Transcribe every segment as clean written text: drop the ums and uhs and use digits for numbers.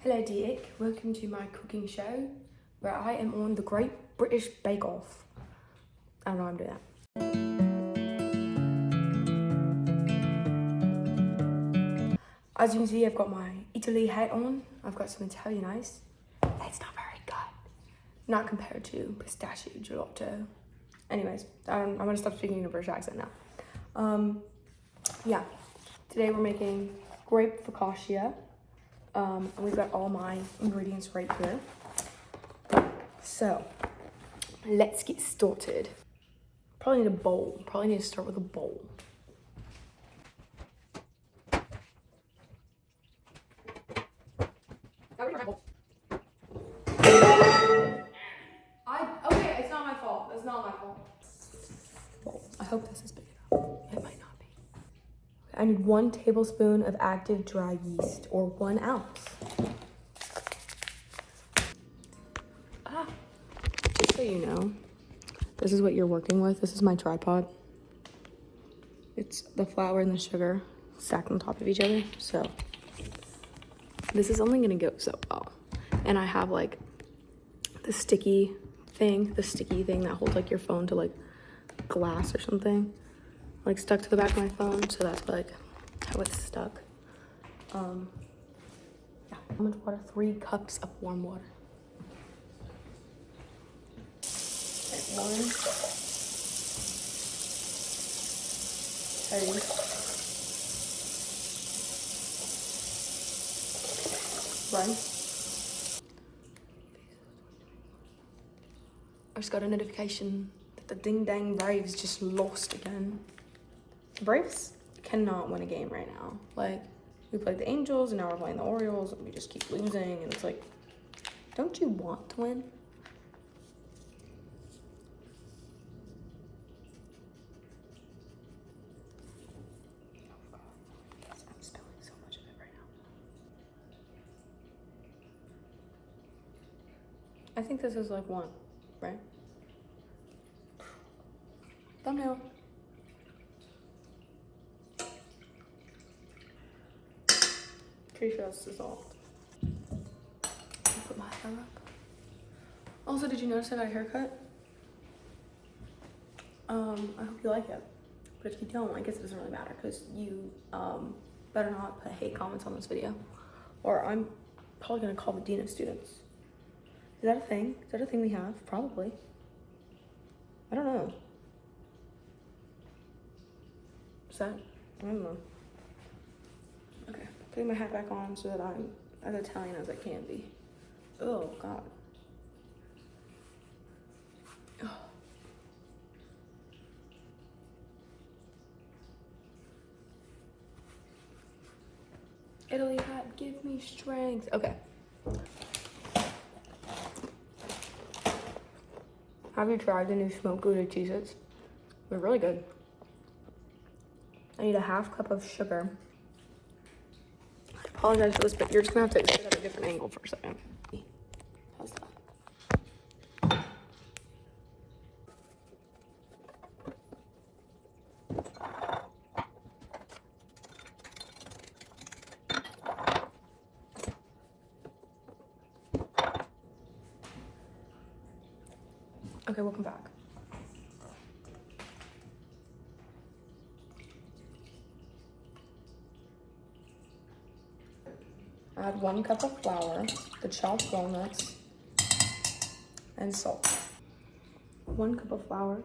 Hello Dick, welcome to my cooking show where I am on the Great British Bake Off. I don't know how I'm doing that. As you can see, I've got my Italy hat on. I've got some Italian ice. It's not very good. Not compared to pistachio gelato. Anyways, I'm gonna stop speaking in a British accent now. Yeah, today we're making Grape Foccia. And we've got all my ingredients right here. So, let's get started. Probably need a bowl. Probably need to start with a bowl. Okay, it's not my fault. It's not my fault. Bowl. I hope this is big enough. It might not be. I need 1 tablespoon of active dry yeast, or 1 ounce. Just so you know, this is what you're working with. This is my tripod. It's the flour and the sugar stacked on top of each other. So this is only gonna go so well. And I have like the sticky thing that holds like your phone to like glass or something, like stuck to the back of my phone. So that's like how it's stuck. Yeah. How much water? 3 cups of warm water. Okay, 1, 2. Right. I just got a notification that the Ding Dang Braves just lost again. The Braves cannot win a game right now. Like, we played the Angels and now we're playing the Orioles and we just keep losing, and it's like, don't you want to win? I'm spilling so much of it right now. I think this is like 1, right? Thumbnail. Pretty sure that's dissolved. I'll put my hair up. Also, did you notice I got a haircut? I hope you like it. But if you don't, I guess it doesn't really matter, because you better not put hate comments on this video, or I'm probably gonna call the dean of students. Is that a thing? Is that a thing we have? Probably. I don't know. Is that? I don't know. Okay, putting my hat back on so that I'm as Italian as I can be. Oh, God. Oh. Italy hat, give me strength. Okay. Have you tried the new smoked Gouda Cheez-Its? They're really good. I need a 1/2 cup of sugar. I apologize for this, but you're just gonna have to sit at a different angle for a second. How's that? Okay, welcome back. Add 1 cup of flour, the chopped walnuts, and salt. 1 cup of flour.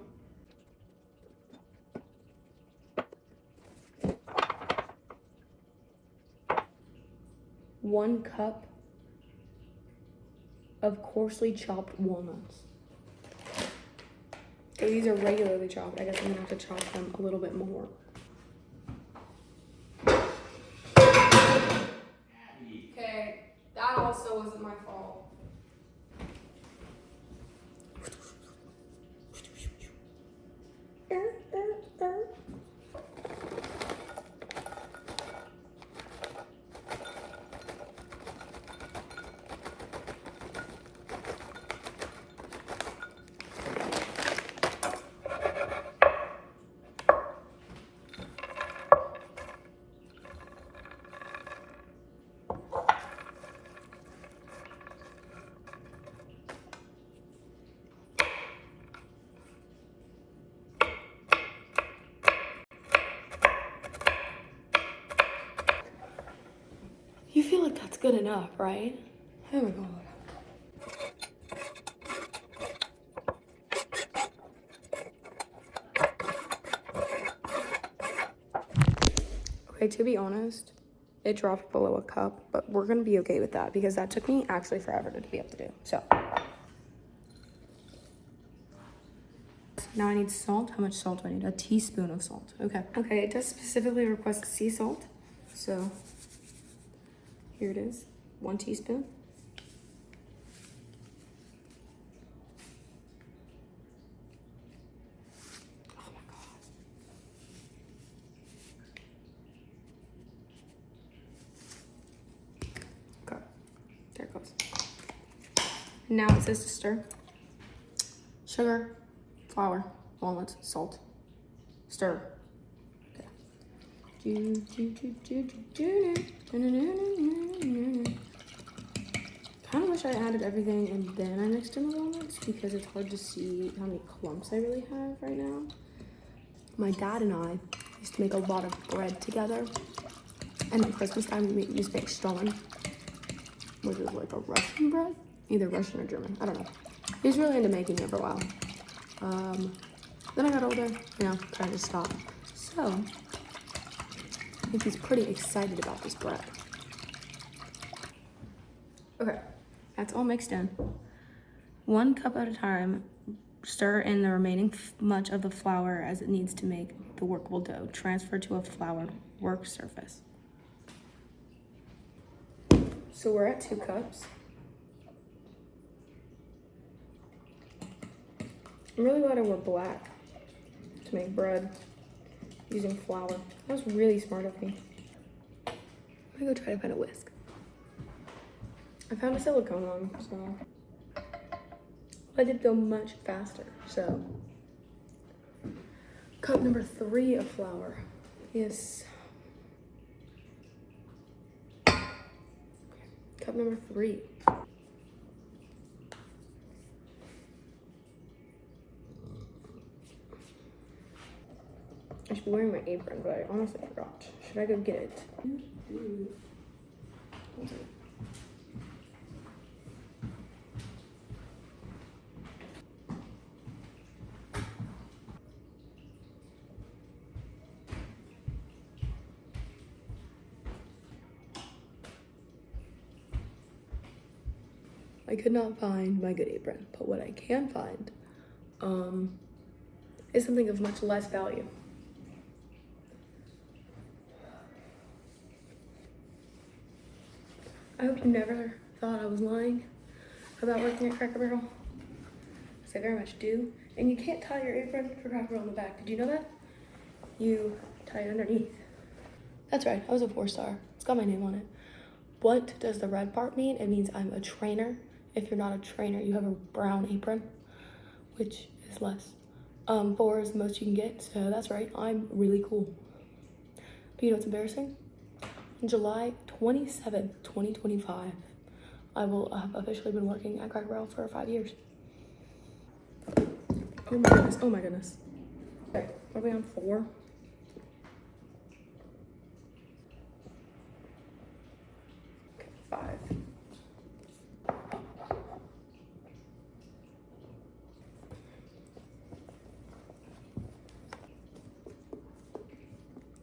1 cup of coarsely chopped walnuts. Okay, these are regularly chopped. I guess I'm gonna have to chop them a little bit more. Okay, that also wasn't my fault. You feel like that's good enough, right? Oh my God. Okay, to be honest, it dropped below a cup, but we're gonna be okay with that because that took me actually forever to be able to do. So now I need salt. How much salt do I need? A teaspoon of salt. Okay. Okay, it does specifically request sea salt. So here it is, 1 teaspoon. Oh my God. Okay, there it goes. Now it says to stir. Sugar, flour, walnuts, salt. Stir. Okay. Kind of wish I added everything and then I mixed in the walnuts because it's hard to see how many clumps I really have right now. My dad and I used to make a lot of bread together. And at Christmas time, we used to make stollen, which is like a Russian bread. Either Russian or German, I don't know. He was really into making it for a while. Then I got older, kind of stopped. So, I think he's pretty excited about this bread. Okay, that's all mixed in. 1 cup at a time, stir in the remaining much of the flour as it needs to make the workable dough. Transfer to a floured work surface. So we're at 2 cups. I'm really glad I wore black to make bread using flour. That was really smart of me. I'm gonna go try to find a whisk. I found a silicone one, so I did go much faster. So cup number 3 of flour. Yes. Cup number 3. I should be wearing my apron, but I honestly forgot. Should I go get it? I could not find my good apron, but what I can find is something of much less value. I hope you never thought I was lying about working at Cracker Barrel, because I very much do. And you can't tie your apron for Cracker Barrel on the back. Did you know that? You tie it underneath. That's right, I was a 4-star. It's got my name on it. What does the red part mean? It means I'm a trainer. If you're not a trainer, you have a brown apron, which is less. 4 is the most you can get, so that's right, I'm really cool. But you know what's embarrassing? On July 27th, 2025, I will have officially been working at Cracker Barrel for 5 years. Oh my goodness, oh my goodness. Okay, what are we on 4? Okay, 5.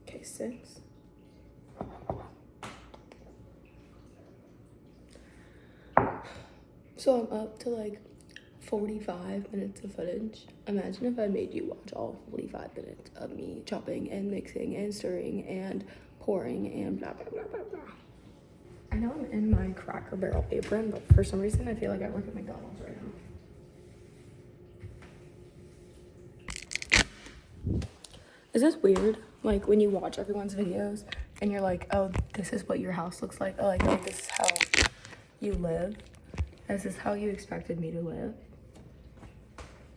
Okay, 6. So I'm up to like 45 minutes of footage. Imagine if I made you watch all 45 minutes of me chopping and mixing and stirring and pouring and blah, blah, blah, blah, blah. I know I'm in my Cracker Barrel apron, but for some reason I feel like I work at McDonald's right now. Is this weird? Like when you watch everyone's videos and you're like, oh, this is what your house looks like. Oh, like this is how you live. This is how you expected me to live.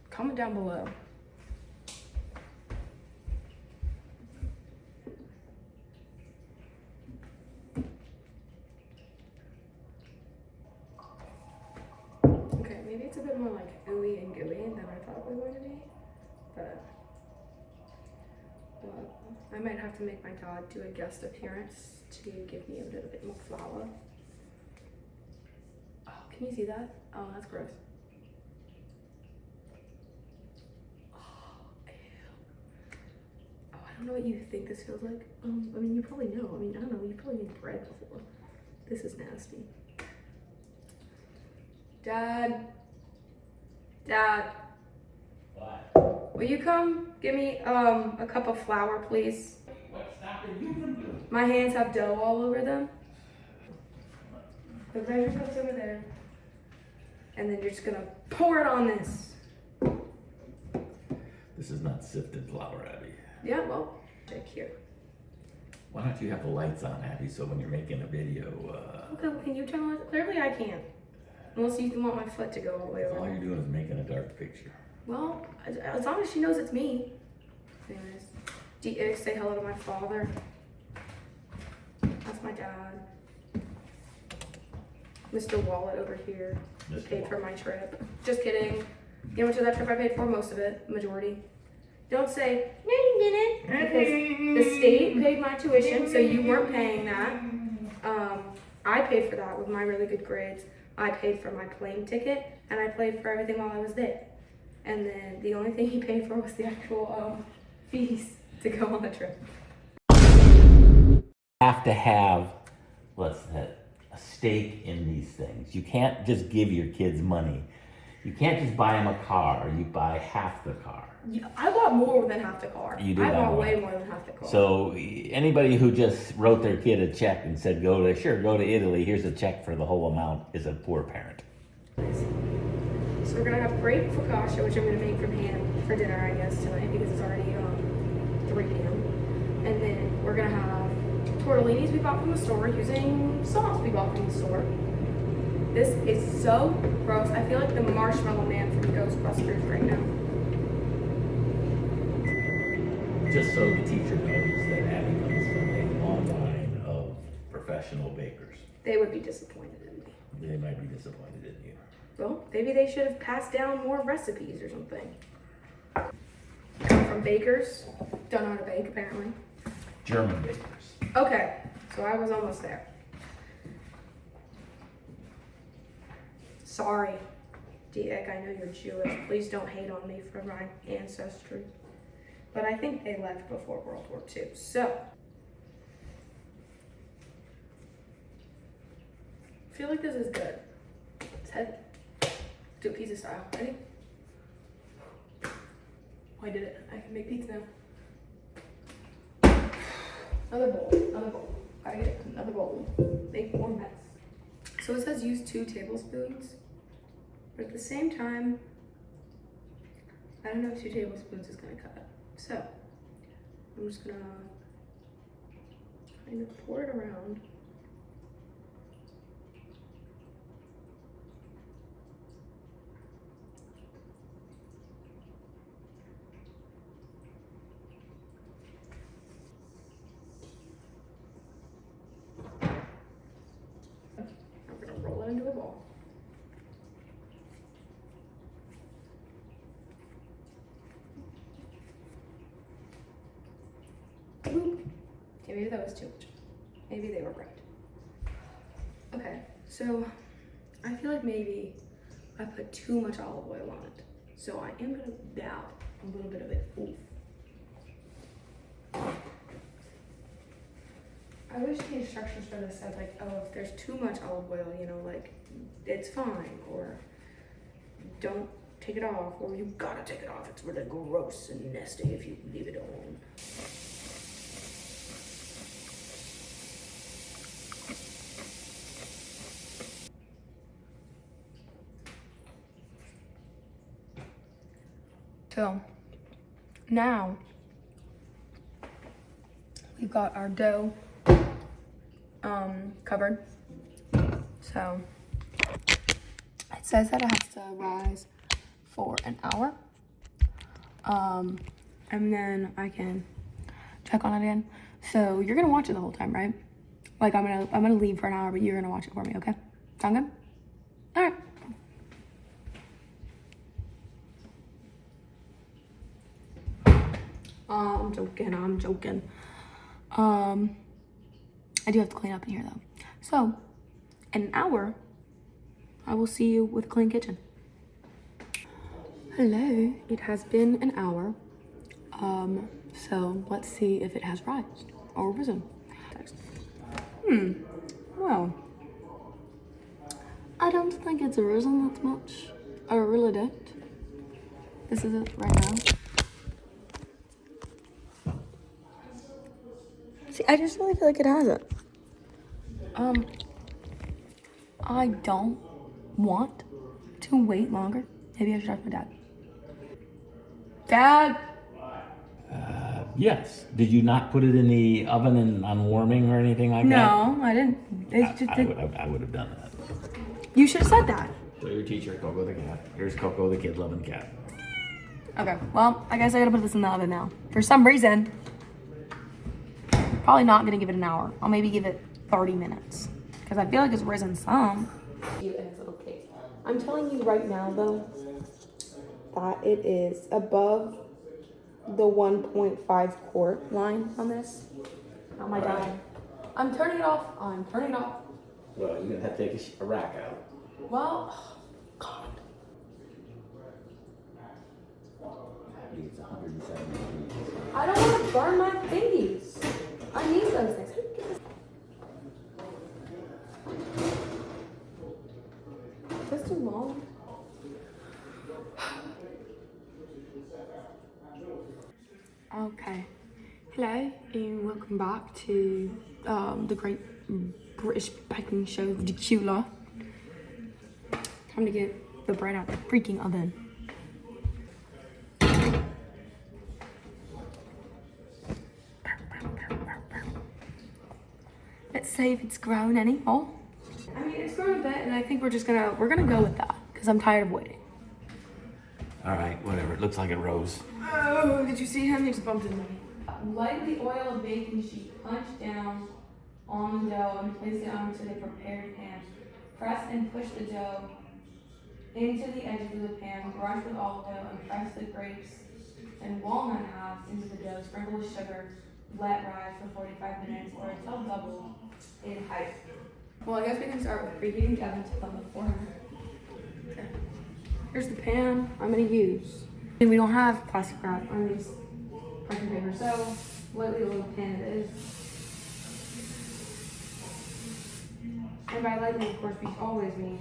Comment down below. Okay, maybe it's a bit more like ooey and gooey than I thought it was going to be, but I might have to make my dad do a guest appearance to give me a little bit more flour. Can you see that? Oh, that's gross. I don't know what you think this feels like. I mean, you probably know. I mean, I don't know. You probably made bread before. This is nasty. Dad. Dad. What? Will you come give me a cup of flour, please? What's stopping you from doing? My hands have dough all over them. The measure cup's over there. And then you're just gonna pour it on this. This is not sifted flour, Abby. Yeah, well, check here. Why don't you have the lights on, Abby, so when you're making a video, Okay, well, can you turn on? Clearly I can't. Unless you want my foot to go all the way all over. you're doing is making a dark picture. Well, as long as she knows it's me. Anyways, say hello to my father. That's my dad. Mr. Wallet over here. He Mr. paid for Wallet. my trip. Just kidding. You know how much of that trip I paid for? Most of it. Majority. Don't say, no you didn't. Because the state paid my tuition, so you weren't paying that. I paid for that with my really good grades. I paid for my plane ticket, and I paid for everything while I was there. And then the only thing he paid for was the actual fees to go on the trip. Have to have, let's say, a stake in these things. You can't just give your kids money. You can't just buy them a car. You buy half the car. Yeah, I bought more than half the car. You did I buy bought more. way more than half the car. So anybody who just wrote their kid a check and said, go to Italy, here's a check for the whole amount, is a poor parent. So we're gonna have grape focaccia, which I'm gonna make from hand for dinner, I guess, tonight because it's already 3 p.m. And then we're gonna have tortellinis we bought from the store using sauce we bought from the store. This is so gross. I feel like the marshmallow man from Ghostbusters right now. Just so the teacher knows that Abby comes from a long line of professional bakers. They would be disappointed in me. They might be disappointed in you. Well, maybe they should have passed down more recipes or something. Come from bakers, don't know how to bake apparently. German bakers. Okay, so I was almost there. Sorry, Diek, I know you're Jewish. Please don't hate on me for my ancestry. But I think they left before World War II, so. I feel like this is good. It's heavy. Do it pizza style. Ready? Oh, I did it. I can make pizza now. Another bowl. Gotta get another bowl. Make more mess. So it says use 2 tablespoons, but at the same time, I don't know if 2 tablespoons is gonna cut. So I'm just gonna kind of pour it around. I'm gonna roll it into a ball. Boop. Okay, maybe that was too much. Maybe they were right. Okay, so I feel like maybe I put too much olive oil on it. So I am gonna dab a little bit of it. Ooh. I wish the instructions for this said like, oh, if there's too much olive oil, you know, like it's fine, or don't take it off, or you gotta take it off. It's really gross and nasty if you leave it on. So now we've got our dough covered. So it says that it has to rise for an hour. And then I can check on it again. So you're gonna watch it the whole time, right? Like I'm gonna leave for an hour, but you're gonna watch it for me, okay? Sound good? All right. I'm joking. I do have to clean up in here though. So, in an hour, I will see you with clean kitchen. Hello, it has been an hour. So let's see if it has rised or risen. Well, I don't think it's risen that much. I really don't. This is it right now. See, I just really feel like it hasn't. I don't want to wait longer. Maybe I should ask my dad. Dad! Yes. Did you not put it in the oven and on warming or anything like that? No, I didn't. It's just I would have done that. You should have said that. So your teacher, Coco the cat. Here's Coco the kid loving cat. Okay, well, I guess I gotta put this in the oven now. For some reason, probably not gonna give it an hour. I'll maybe give it 30 minutes. Because I feel like it's risen some. In its little case. I'm telling you right now, though, that it is above the 1.5 quart line on this. Oh my god. I'm turning it off. I'm turning it off. Well, you're going to have to take a rack out. Well, God. I think it's 170 degrees. I don't want to burn my thingies. I need those things. Is this too long? Okay. Hello and welcome back to the Great British Baking Show, the Cula. Time to get the bread out the freaking oven. Let's see if it's grown any more. I mean, it's grown a bit, and I think we're gonna go with that because I'm tired of waiting. All right, whatever. It looks like it rose. Oh, did you see him? He just bumped into me. Lightly oil a baking sheet, punch down on the dough and place it onto the prepared pan. Press and push the dough into the edges of the pan. Brush with olive oil and press the grapes and walnut halves into the dough. Sprinkle with sugar. Let rise for 45 minutes or until double in height. Well, I guess we can start with preheating the oven to level 400. Okay. Here's the pan I'm gonna use. And we don't have plastic wrap on these parchment paper, so lightly oiled pan it is. And by lightly, of course, we always mean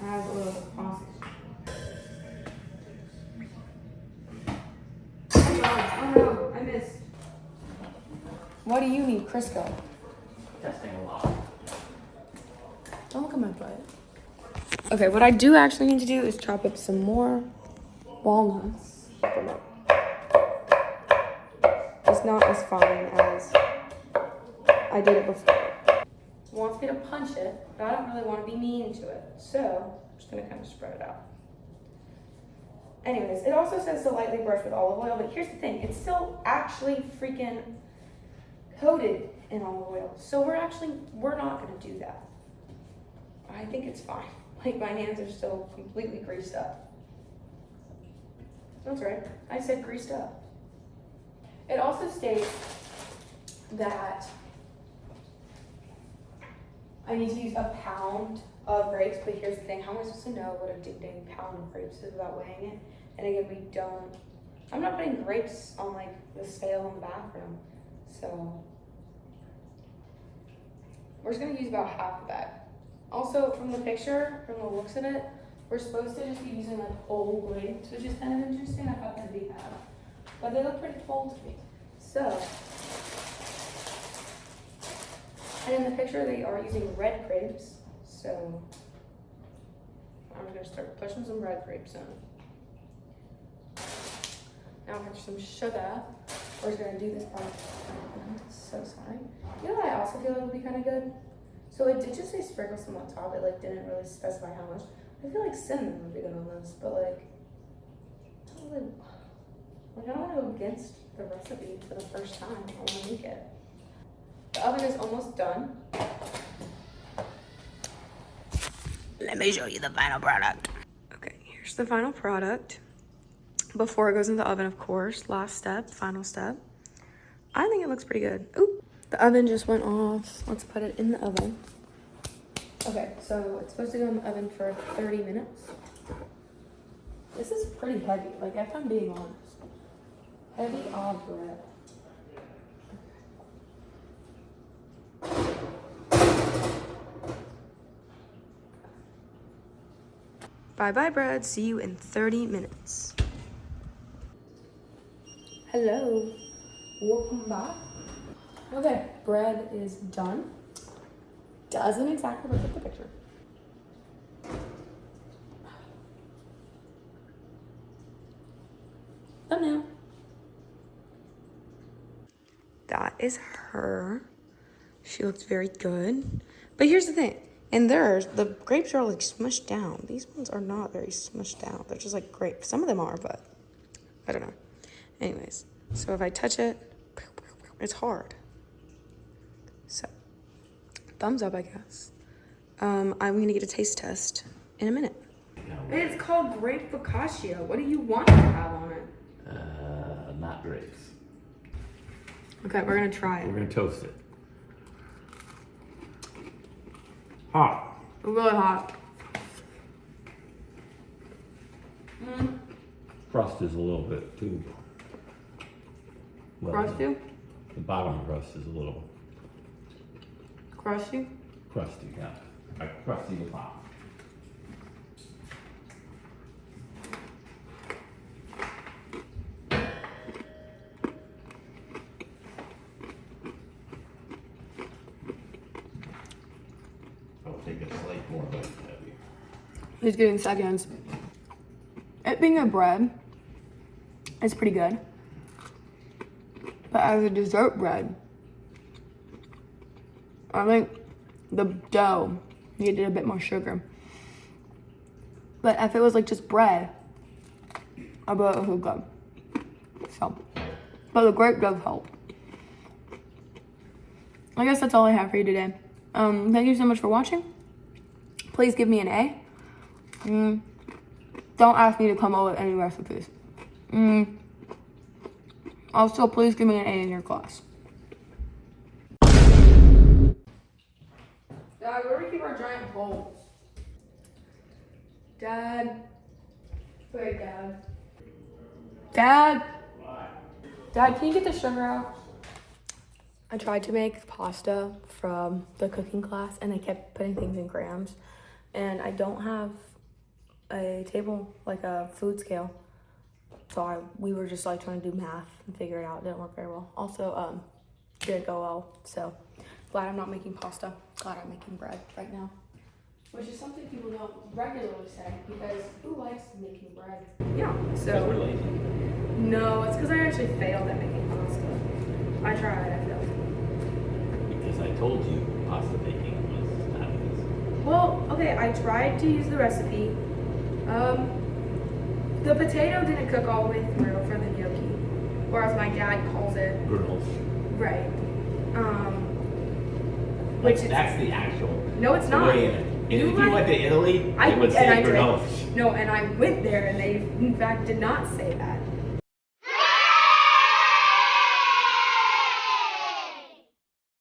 as oil as possible. Oh no, I missed. What do you need, Crisco? Testing a lot. Don't look at my butt. Okay, what I do actually need to do is chop up some more walnuts. It's not as fine as I did it before. It wants me to punch it, but I don't really want to be mean to it. So I'm just gonna kind of spread it out. Anyways, it also says to lightly brush with olive oil, but here's the thing, it's still actually freaking coated in olive oil. So we're not gonna do that. I think it's fine. Like, my hands are still completely greased up. That's right, I said greased up. It also states that I need to use a pound of grapes, but here's the thing, how am I supposed to know what a ding pound of grapes is without weighing it? And again, I'm not putting grapes on like the scale in the bathroom. So we're just gonna use about half of that. Also, from the picture, from the looks of it, we're supposed to just be using like whole grapes, which is kind of interesting. I thought that'd be bad, but they look pretty full to me. So, and in the picture, they are using red grapes. So I'm gonna start pushing some red grapes in. Now for some sugar, we're just gonna do this part. I'm so sorry. You know what I also feel like would be kind of good? So it did just say sprinkle some on top. It like didn't really specify how much. I feel like cinnamon would be good on this, but like I don't want to go against the recipe for the first time. I want to make it. The oven is almost done. Let me show you the final product. Okay, here's the final product. Before it goes in the oven, of course. Last step, final step. I think it looks pretty good. Ooh, the oven just went off. Let's put it in the oven. Okay, so it's supposed to go in the oven for 30 minutes. This is pretty heavy, like if I'm being honest. Heavy odd bread. Bye-bye bread, see you in 30 minutes. Hello, welcome back. Okay, bread is done. Doesn't exactly look like the picture. Thumbnail. That is her. She looks very good. But here's the thing. In theirs, the grapes are like smushed down. These ones are not very smushed down. They're just like grapes. Some of them are, but I don't know. Anyways, so if I touch it, it's hard. So, thumbs up, I guess. I'm gonna get a taste test in a minute. It's called Grape Foccia. What do you want to have on it? Not grapes. Okay, we're gonna try We're it. gonna toast it. Hot. Really hot. Crust is a little bit too. Well, Crusty? The bottom crust is a little Crusty? crusty, yeah. Like crusty the top. I'll take a slight more bite heavy. He's getting seconds. It being a bread, it's pretty good. But as a dessert bread, I think the dough needed a bit more sugar. But if it was like just bread, I bet it was good. So, but the grape does help. I guess that's all I have for you today. Thank you so much for watching. Please give me an A. Don't ask me to come up with any recipes. Also, please give me an A in your class. Dad, where do we keep our giant bowls? Dad. Wait, Dad. Dad. Dad, can you get the sugar out? I tried to make pasta from the cooking class and I kept putting things in grams. And I don't have a table, like a food scale. So we were just like trying to do math and figure it out. It didn't work very well. Also, didn't go well. So glad I'm not making pasta. Glad I'm making bread right now. Which is something people don't regularly say because who likes making bread? Yeah, so. We're lazy. No, it's because I actually failed at making pasta. I tried, I failed. Because I told you pasta making was not easy. Well, okay, I tried to use the recipe. The potato didn't cook all the way through for the gnocchi, or as my dad calls it. Griddles. Right. Which is, That's the actual no, it's not. way in it. And if you went to Italy, they would say griddles. No, and I went there and they in fact did not say that.